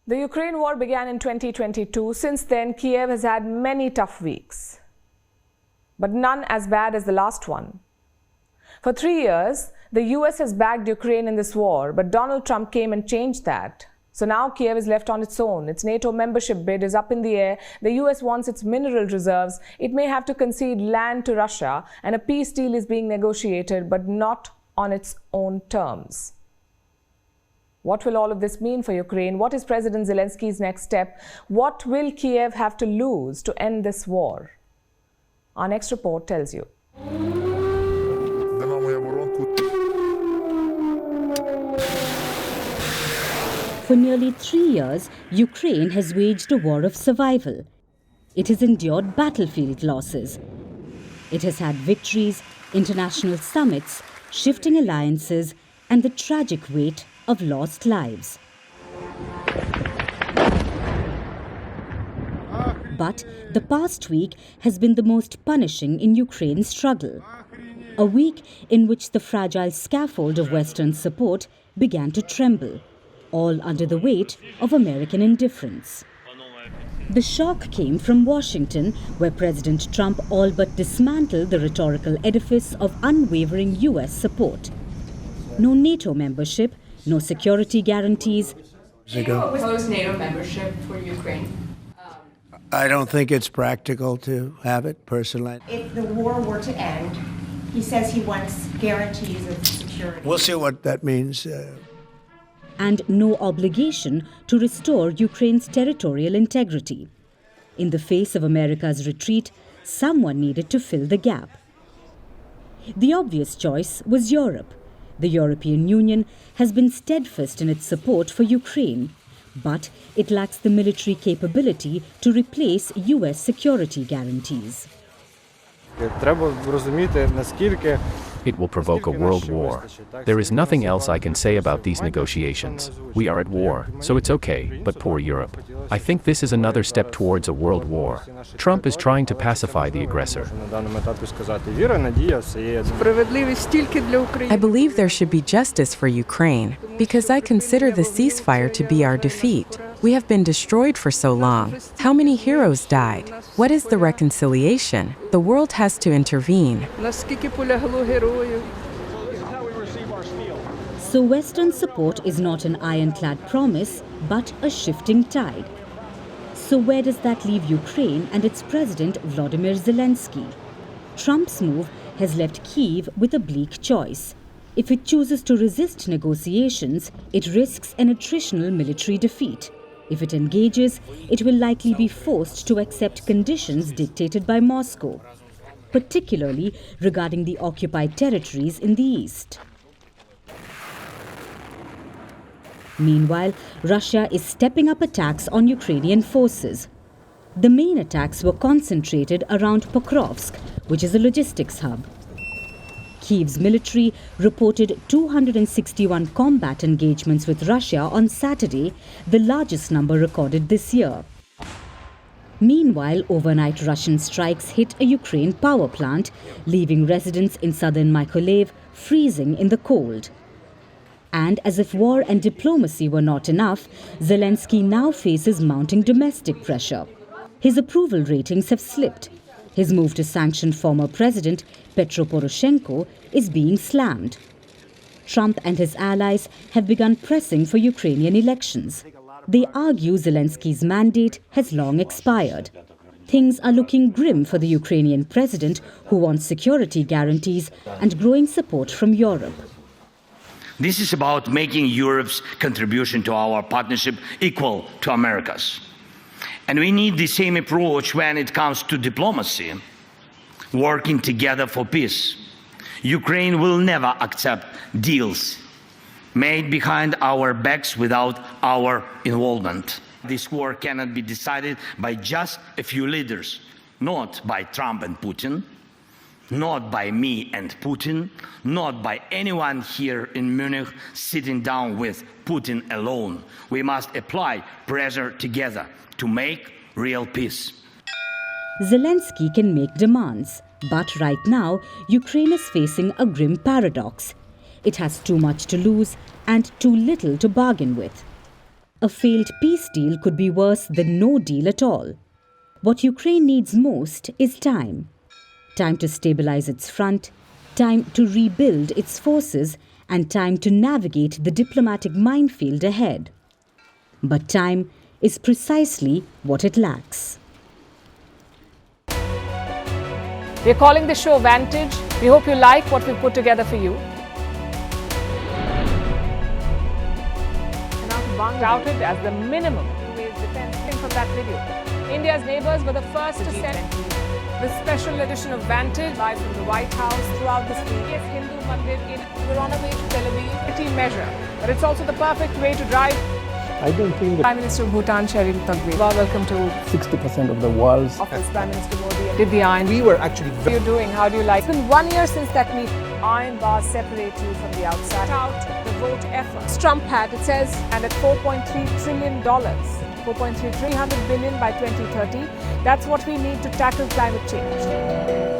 The Ukraine war began in 2022. Since then, Kyiv has had many tough weeks, but none as bad as the last one. For 3 years, the US has backed Ukraine in this war, but Donald Trump came and changed that. So now Kyiv is left on its own. Its NATO membership bid is up in the air. The US wants its mineral reserves. It may have to concede land to Russia, and a peace deal is being negotiated, but not on its own terms. What will all of this mean for Ukraine? What is President Zelensky's next step? What will Kyiv have to lose to end this war? Our next report tells you. For nearly 3 years, Ukraine has waged a war of survival. It has endured battlefield losses. It has had victories, international summits, shifting alliances, and the tragic weight of lost lives. But the past week has been the most punishing in Ukraine's struggle. A week in which the fragile scaffold of Western support began to tremble, all under the weight of American indifference. The shock came from Washington, where President Trump all but dismantled the rhetorical edifice of unwavering US support. No NATO membership, no security guarantees. Do you oppose NATO membership for Ukraine? I don't think it's practical to have it, personally. If the war were to end, he says he wants guarantees of security. We'll see what that means. And no obligation to restore Ukraine's territorial integrity. In the face of America's retreat, someone needed to fill the gap. The obvious choice was Europe. The European Union has been steadfast in its support for Ukraine, but it lacks the military capability to replace US security guarantees. It will provoke a world war. There is nothing else I can say about these negotiations. We are at war, so it's okay, but poor Europe. I think this is another step towards a world war. Trump is trying to pacify the aggressor. I believe there should be justice for Ukraine, because I consider the ceasefire to be our defeat. We have been destroyed for so long. How many heroes died? What is the reconciliation? The world has to intervene. So Western support is not an ironclad promise, but a shifting tide. So where does that leave Ukraine and its president, Volodymyr Zelensky? Trump's move has left Kyiv with a bleak choice. If it chooses to resist negotiations, it risks an attritional military defeat. If it engages, it will likely be forced to accept conditions dictated by Moscow, particularly regarding the occupied territories in the east. Meanwhile, Russia is stepping up attacks on Ukrainian forces. The main attacks were concentrated around Pokrovsk, which is a logistics hub. Kyiv's military reported 261 combat engagements with Russia on Saturday, the largest number recorded this year. Meanwhile, overnight Russian strikes hit a Ukraine power plant, leaving residents in southern Mykolaiv freezing in the cold. And as if war and diplomacy were not enough, Zelensky now faces mounting domestic pressure. His approval ratings have slipped. His move to sanction former President Petro Poroshenko is being slammed. Trump and his allies have begun pressing for Ukrainian elections. They argue Zelensky's mandate has long expired. Things are looking grim for the Ukrainian president, who wants security guarantees and growing support from Europe. This is about making Europe's contribution to our partnership equal to America's. And we need the same approach when it comes to diplomacy, working together for peace. Ukraine will never accept deals made behind our backs without our involvement. This war cannot be decided by just a few leaders, not by Trump and Putin, not by me and Putin, not by anyone here in Munich sitting down with Putin alone. We must apply pressure together to make real peace. Zelensky can make demands, but right now, Ukraine is facing a grim paradox. It has too much to lose and too little to bargain with. a failed peace deal could be worse than no deal at all. What Ukraine needs most is time. Time to stabilize its front, time to rebuild its forces, and time to navigate the diplomatic minefield ahead. But time is precisely what it lacks. We're calling the show Vantage. We hope you like what we've put together for you. Touted as the minimum two-ways defense from that video. India's neighbors were the first to send the special edition of Vantage live from the White House throughout this week. Yes, Hindu Mandir we're on our way to Tel Aviv. Pretty measure, but it's also the perfect way to drive. I don't think that Prime Minister of Bhutan, Sherin Tagwe. Welcome to 60% of the world's office. Prime Minister Modi did the iron. We were actually How are you doing? How do you like? It's been 1 year since that meeting. Iron bars separate you from the outside. Out the vote efforts. Trump had, it says, and at $4.3 trillion, 300 billion by 2030. That's what we need to tackle climate change.